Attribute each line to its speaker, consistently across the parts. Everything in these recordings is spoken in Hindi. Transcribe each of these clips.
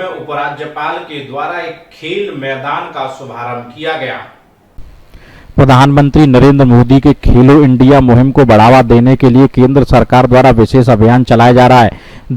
Speaker 1: में उपराज्यपाल के द्वारा एक खेल मैदान का शुभारंभ किया गया।
Speaker 2: प्रधानमंत्री नरेंद्र मोदी के खेलो इंडिया मुहिम को बढ़ावा देने के लिए केंद्र सरकार द्वारा विशेष अभियान चलाया जा रहा है।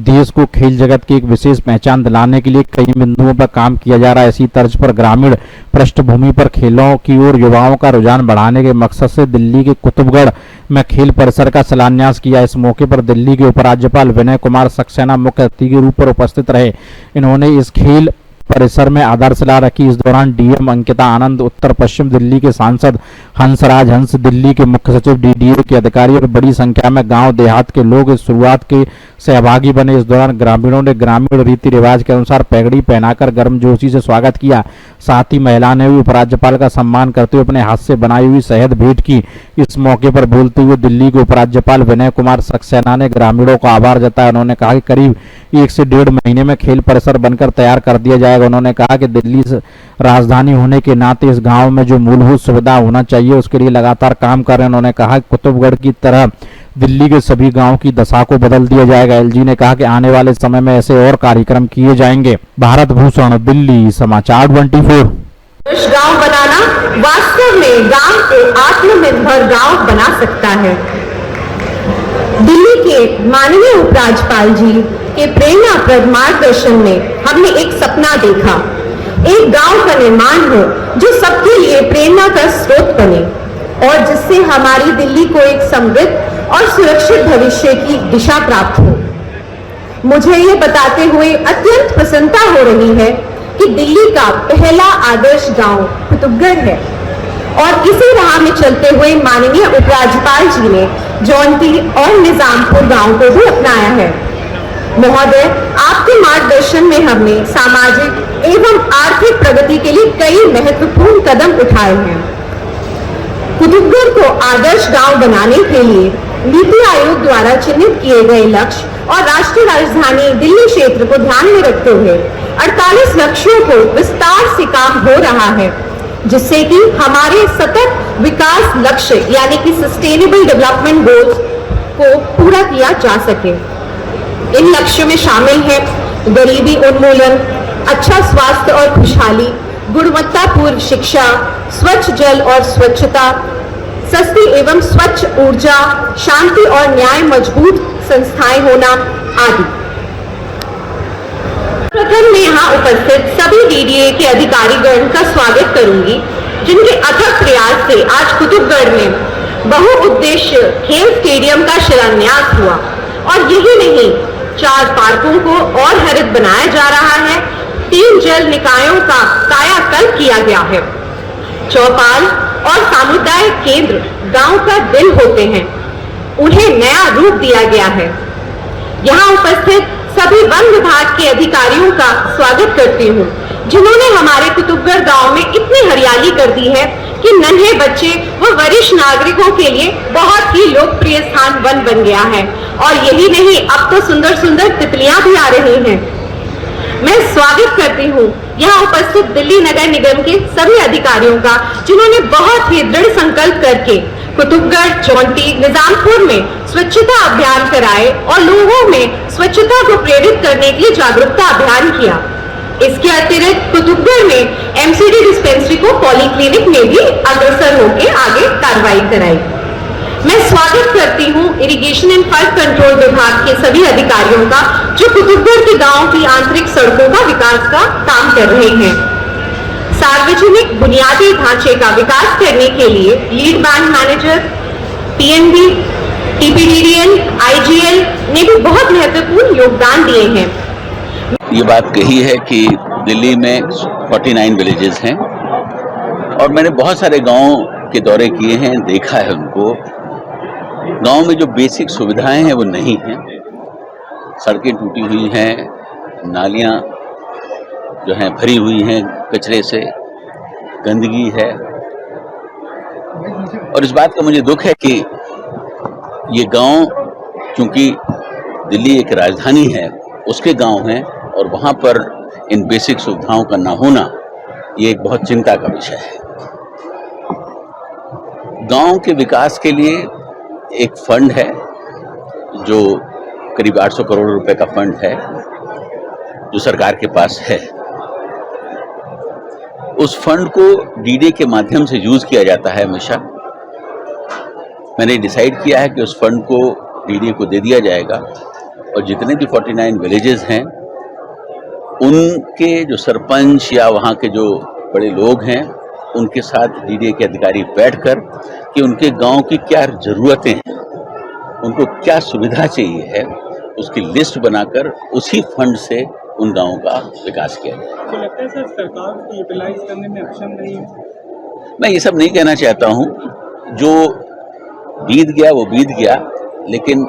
Speaker 2: देश को खेल जगत की एक विशेष पहचान दिलाने के लिए कई बिंदुओं पर काम किया जा रहा है। इसी तर्ज पर ग्रामीण पृष्ठभूमि पर खेलों की ओर युवाओं का रुझान बढ़ाने के मकसद से दिल्ली के कुतुबगढ़ में खेल परिसर का शिलान्यास किया। इस मौके पर दिल्ली के उपराज्यपाल विनय कुमार सक्सेना मुख्य अतिथि के रूप में उपस्थित रहे। इन्होंने इस खेल परिसर में आधारशिला रखी। इस दौरान डीएम अंकिता आनंद, उत्तर पश्चिम दिल्ली के सांसद हंसराज हंस, दिल्ली के मुख्य सचिव डीडीए के अधिकारी और बड़ी संख्या में गांव देहात के लोग इस शुरुआत के सहभागी बने। इस दौरान ग्रामीणों ने ग्रामीण रीति रिवाज के अनुसार पगड़ी पहनाकर गर्मजोशी से स्वागत किया। साथ ही महिला ने भी उपराज्यपाल का सम्मान करते हुए अपने हाथ से बनाई हुई शहद भेंट की। इस मौके पर बोलते हुए दिल्ली के उपराज्यपाल विनय कुमार सक्सेना ने ग्रामीणों का आभार जताया। उन्होंने कहा कि करीब 1 से 1.5 महीने में खेल परिसर बनकर तैयार कर दिया जाएगा। उन्होंने कहा कि दिल्ली राजधानी होने के नाते इस गांव में जो मूलभूत सुविधा होना चाहिए उसके लिए लगातार काम कर रहे हैं। उन्होंने कहा कि कुतुबगढ़ की तरह दिल्ली के सभी गांव की दशा को बदल दिया जाएगा। एलजी ने कहा कि आने वाले समय में ऐसे और कार्यक्रम किए जाएंगे। भारत भूषण, दिल्ली समाचार 24।
Speaker 3: गांव बनाना वास्तव में गांव को आत्मनिर्भर गांव बना सकता है। दिल्ली के माननीय उपराज्यपाल जी के प्रेरणाप्रद मार्गदर्शन में हमने एक सपना देखा, एक गांव का निर्माण हो जो सबके लिए प्रेरणा का स्रोत बने और जिससे हमारी दिल्ली को एक समृद्ध और सुरक्षित भविष्य की दिशा प्राप्त हो। मुझे ये बताते हुए अत्यंत प्रसन्नता हो रही है कि दिल्ली का पहला आदर्श गांव कुतुबगढ़ है और इसी राह में चलते हुए माननीय उपराज्यपाल जी ने जौनती और निजामपुर गांव को भी अपनाया है। महोदय, आपके मार्गदर्शन में हमने सामाजिक एवं आर्थिक प्रगति के लिए कई महत्वपूर्ण कदम उठाए हैं। कुतुबगढ़ को आदर्श गांव बनाने के लिए नीति आयोग द्वारा चिन्हित किए गए लक्ष्य और राष्ट्रीय राजधानी दिल्ली क्षेत्र को ध्यान में रखते हुए 48 लक्ष्यों को विस्तार से काम हो रहा है, जिससे कि हमारे सतत विकास लक्ष्य यानी कि सस्टेनेबल डेवलपमेंट गोल्स को पूरा किया जा सके। इन लक्ष्यों में शामिल है गरीबी उन्मूलन, अच्छा स्वास्थ्य और खुशहाली, गुणवत्तापूर्ण शिक्षा, स्वच्छ जल और स्वच्छता, सस्ती एवं स्वच्छ ऊर्जा, शांति और न्याय, मजबूत संस्थाएं होना आदि। प्रथम मैं यहाँ उपस्थित सभी डीडीए के अधिकारीगण का स्वागत करूंगी, जिनके अथक प्रयास से आज कुतुबगढ़ में बहुउद्देश्य खेल स्टेडियम का शिलान्यास हुआ और यही नहीं, 4 पार्कों को और हरित बनाया जा रहा है, 3 जल निकायों का कायाकल्प किया गया है, चौपाल और सामुदायिक केंद्र गांव का दिल होते हैं, उन्हें नया रूप दिया गया है। यहाँ उपस्थित सभी वन विभाग के अधिकारियों का स्वागत करती हूँ, जिन्होंने हमारे कुतुबगढ़ गांव में इतनी हरियाली कर दी है कि नन्हे बच्चे व वरिष्ठ नागरिकों के लिए बहुत ही लोकप्रिय स्थान वन बन गया है। और यही नहीं, अब तो सुंदर सुंदर तितलियां भी आ रही हैं। मैं स्वागत करती हूँ यहाँ उपस्थित दिल्ली नगर निगम के सभी अधिकारियों का, जिन्होंने बहुत ही दृढ़ संकल्प करके कुतुबगढ़, जौनती, निजामपुर में स्वच्छता अभियान कराए और लोगों में स्वच्छता को प्रेरित करने के लिए जागरूकता अभियान किया। इसके अतिरिक्त कुतुबगढ़ में एमसीडी डिस्पेंसरी को पॉलीक्लिनिक में भी अग्रसर होकर आगे कार्रवाई कराई। मैं स्वागत करती हूँ इरिगेशन एंड फ्लड कंट्रोल विभाग के सभी अधिकारियों का, जो कुतुबगढ़ के गांव की आंतरिक सड़कों का विकास का काम कर रहे हैं। सार्वजनिक बुनियादी ढांचे का विकास करने के लिए lead bank manager, PNB, TPDDL, IGL ने भी बहुत महत्वपूर्ण योगदान दिए हैं।
Speaker 4: ये बात कही है कि दिल्ली में 49 विलेजेस हैं और मैंने बहुत सारे गांव के दौरे किए हैं, देखा है उनको। गांव में जो बेसिक सुविधाएं हैं वो नहीं हैं, सड़कें टूटी हुई हैं, नालियां जो हैं भरी हुई हैं कचरे से, गंदगी है। और इस बात का मुझे दुख है कि ये गांव, चूंकि दिल्ली एक राजधानी है, उसके गांव हैं और वहां पर इन बेसिक सुविधाओं का ना होना ये एक बहुत चिंता का विषय है। गांव के विकास के लिए एक फंड है जो करीब 800 करोड़ रुपए का फंड है, जो सरकार के पास है, उस फंड को डीडीए के माध्यम से यूज किया जाता है हमेशा। मैंने डिसाइड किया है कि उस फंड को डीडीए को दे दिया जाएगा और जितने भी 49 विलेजेस हैं उनके जो सरपंच या वहाँ के जो बड़े लोग हैं उनके साथ डीडीए के अधिकारी बैठकर कि उनके गांव की क्या ज़रूरतें हैं, उनको क्या सुविधा चाहिए है, उसकी लिस्ट बनाकर उसी फंड से उन गांवों का विकास किया जाए।
Speaker 5: तो लगता है सर सरकार यूटिलाइज करने में अक्षम नहीं है?
Speaker 4: मैं ये सब नहीं कहना चाहता हूँ, जो बीत गया वो बीत गया, लेकिन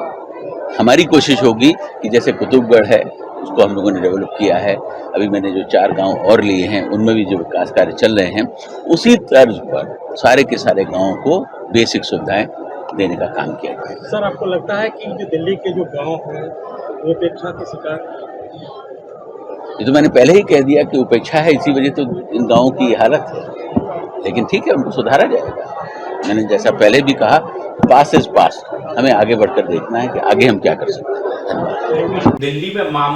Speaker 4: हमारी कोशिश होगी कि जैसे कुतुबगढ़ है उसको हम लोगों ने डेवलप किया है, अभी मैंने जो 4 गांव और लिए हैं उनमें भी जो विकास कार्य चल रहे हैं उसी तर्ज पर सारे के सारे गांवों को बेसिक सुविधाएं देने का काम किया जाए।
Speaker 5: सर आपको लगता है कि जो दिल्ली के जो गांव हैं वो उपेक्षा के शिकार?
Speaker 4: ये तो मैंने पहले ही कह दिया कि उपेक्षा है, इसी वजह तो इन गांवों की हालत है, लेकिन ठीक है उनको सुधारा जाएगा। मैंने जैसा पहले भी कहा, पास इज पास, हमें आगे बढ़कर देखना है कि आगे हम क्या कर सकते हैं।
Speaker 1: दिल्ली में